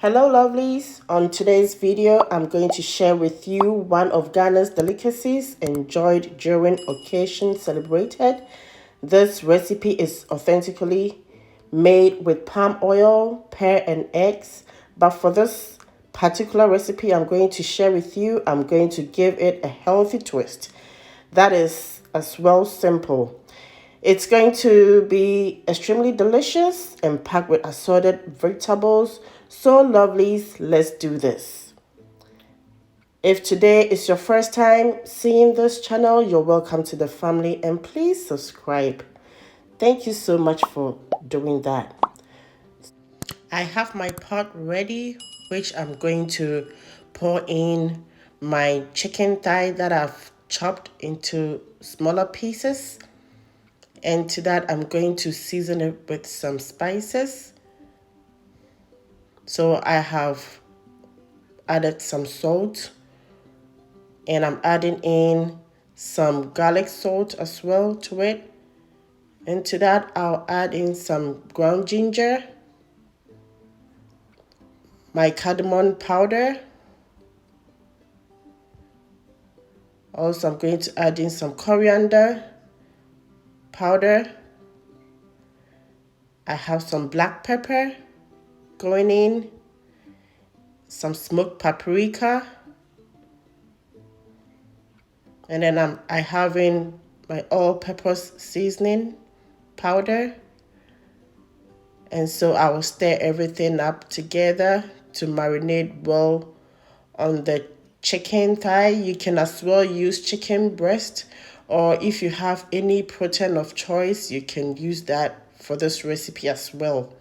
Hello lovelies, on today's video I'm going to share with you one of Ghana's delicacies enjoyed during occasions celebrated. This recipe is authentically made with palm oil, pear and eggs, but for this particular recipe I'm going to share with you, I'm going to give it a healthy twist. That is as well simple. It's going to be extremely delicious and packed with assorted vegetables. So lovelies, let's do this. If today is your first time seeing this channel, you're welcome to the family and please subscribe. Thank you so much for doing that. I have my pot ready, which I'm going to pour in my chicken thigh that I've chopped into smaller pieces. And to that, I'm going to season it with some spices. So I have added some salt and I'm adding in some garlic salt as well to it. And to that, I'll add in some ground ginger, my cardimom powder. Also, I'm going to add in some coriander powder. I have some black pepper going in, some smoked paprika, and then I have in my all-purpose seasoning powder. And so I will stir everything up together to marinate well on the chicken thigh. You can as well use chicken breast, or if you have any protein of choice, you can use that for this recipe as well.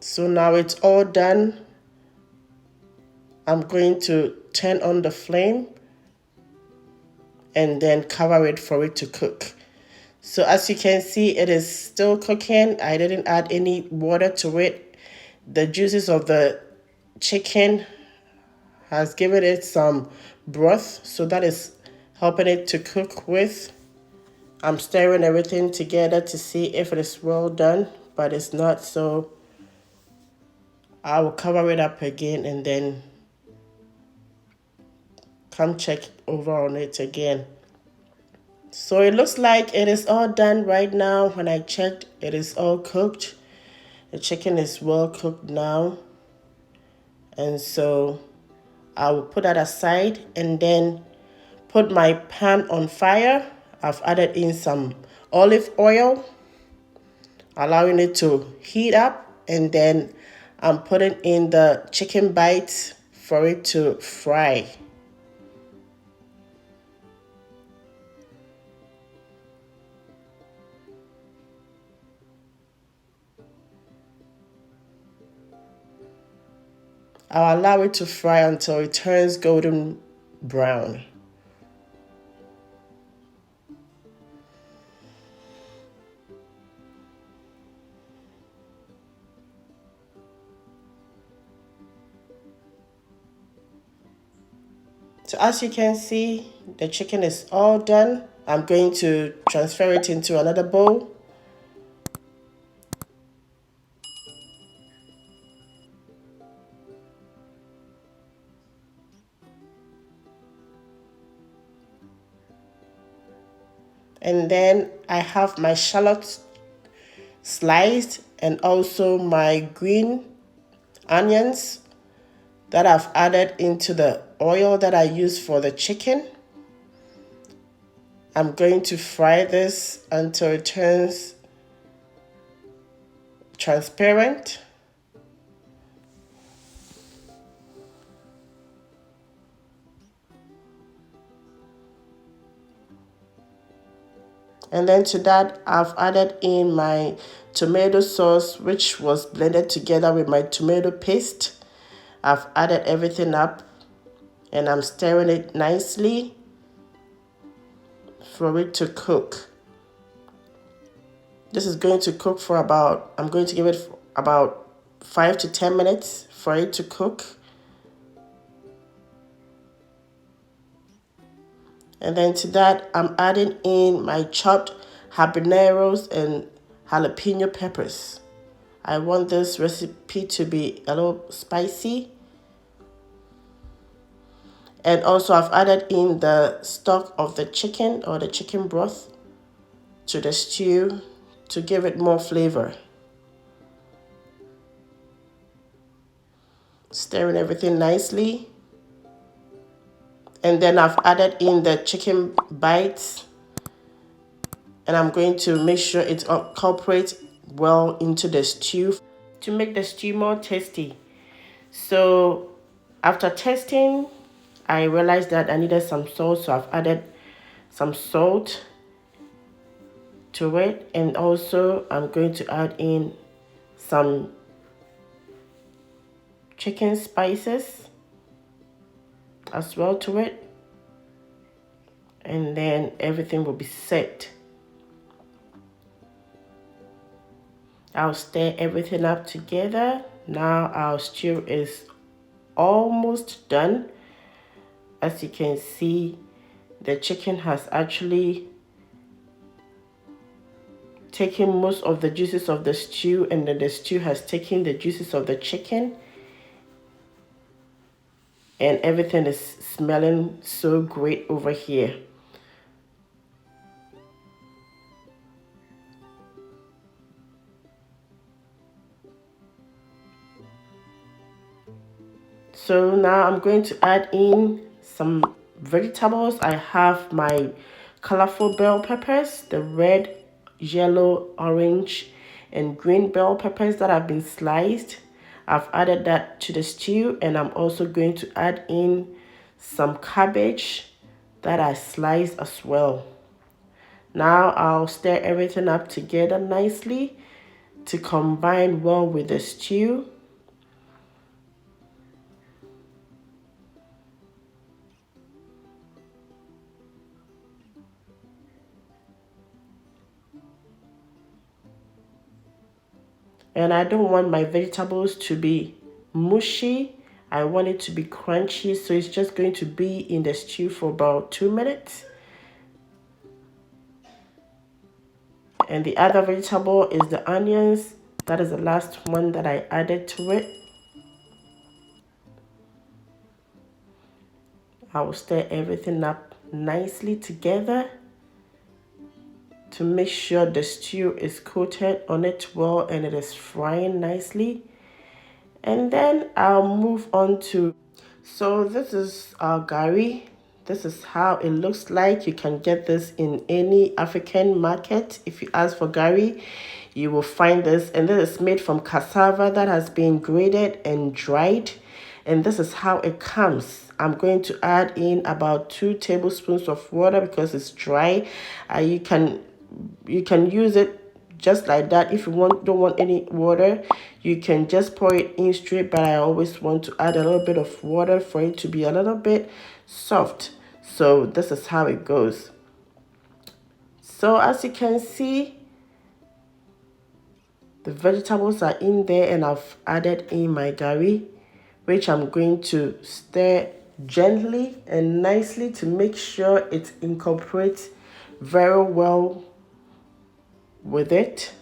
So now it's all done. I'm going to turn on the flame and then cover it for it to cook. So as you can see, it is still cooking. I didn't add any water to it. The juices of the chicken has given it some broth, so that is helping it to cook with. I'm stirring everything together to see if it is well done, but it's not, so I will cover it up again and then come check over on it again. So it looks like it is all done right now. When I checked, it is all cooked. The chicken is well cooked now. And so I will put that aside and then put my pan on fire. I've added in some olive oil, allowing it to heat up, and then I'm putting in the chicken bites for it to fry. I'll allow it to fry until it turns golden brown. So as you can see, the chicken is all done. I'm going to transfer it into another bowl. And then I have my shallots sliced and also my green onions that I've added into the oil that I use for the chicken. I'm going to fry this until it turns transparent. And then to that, I've added in my tomato sauce, which was blended together with my tomato paste. I've added everything up and I'm stirring it nicely for it to cook. This is going to cook for I'm going to give it about 5 to 10 minutes for it to cook. And then to that, I'm adding in my chopped habaneros and jalapeno peppers. I want this recipe to be a little spicy. And also I've added in the stock of the chicken or the chicken broth to the stew to give it more flavor. Stirring everything nicely. And then I've added in the chicken bites. And I'm going to make sure it incorporates well into the stew to make the stew more tasty. So after testing, I realized that I needed some salt, so I've added some salt to it. And also I'm going to add in some chicken spices as well to it. And then everything will be set. I'll stir everything up together. Now our stew is almost done. As you can see, the chicken has actually taken most of the juices of the stew, and then the stew has taken the juices of the chicken. And everything is smelling so great over here. So now I'm going to add in some vegetables. I have my colorful bell peppers, the red, yellow, orange, and green bell peppers that have been sliced. I've added that to the stew, and I'm also going to add in some cabbage that I sliced as well. Now I'll stir everything up together nicely to combine well with the stew. And I don't want my vegetables to be mushy. I want it to be crunchy, so it's just going to be in the stew for about 2 minutes. And the other vegetable is the onions. That is the last one that I added to it. I will stir everything up nicely together to make sure the stew is coated on it well and it is frying nicely. And then I'll move on to, so this is our gari. This is how it looks like. You can get this in any African market. If you ask for gari, you will find this. And this is made from cassava that has been grated and dried. And this is how it comes. I'm going to add in about 2 tablespoons of water because it's dry. You can use it just like that. If you don't want any water, you can just pour it in straight, but I always want to add a little bit of water for it to be a little bit soft. So this is how it goes. So as you can see, the vegetables are in there, and I've added in my gari, which I'm going to stir gently and nicely to make sure it incorporates very well with it.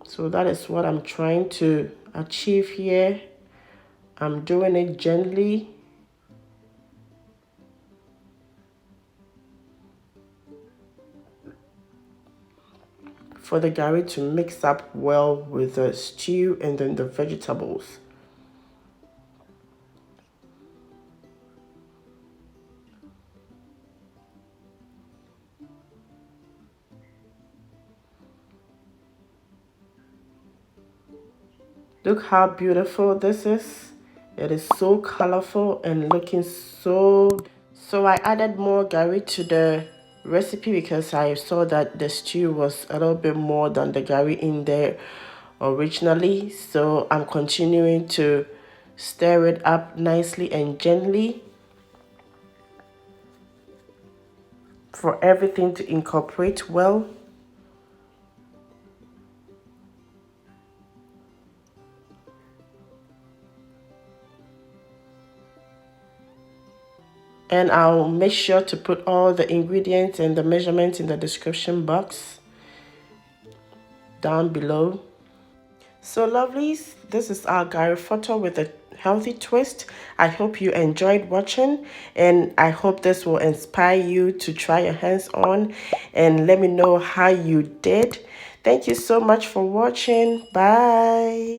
So that is what I'm trying to achieve here. I'm doing it gently. For the gari to mix up well with the stew and then the vegetables. Look how beautiful this is. It is so colorful and looking so. So I added more gari to the recipe because I saw that the stew was a little bit more than the gari in there originally. So I'm continuing to stir it up nicely and gently for everything to incorporate well. And I'll make sure to put all the ingredients and the measurements in the description box down below. So lovelies, this is our Gari Fortor with a healthy twist. I hope you enjoyed watching, and I hope this will inspire you to try your hands on and let me know how you did. Thank you so much for watching. Bye.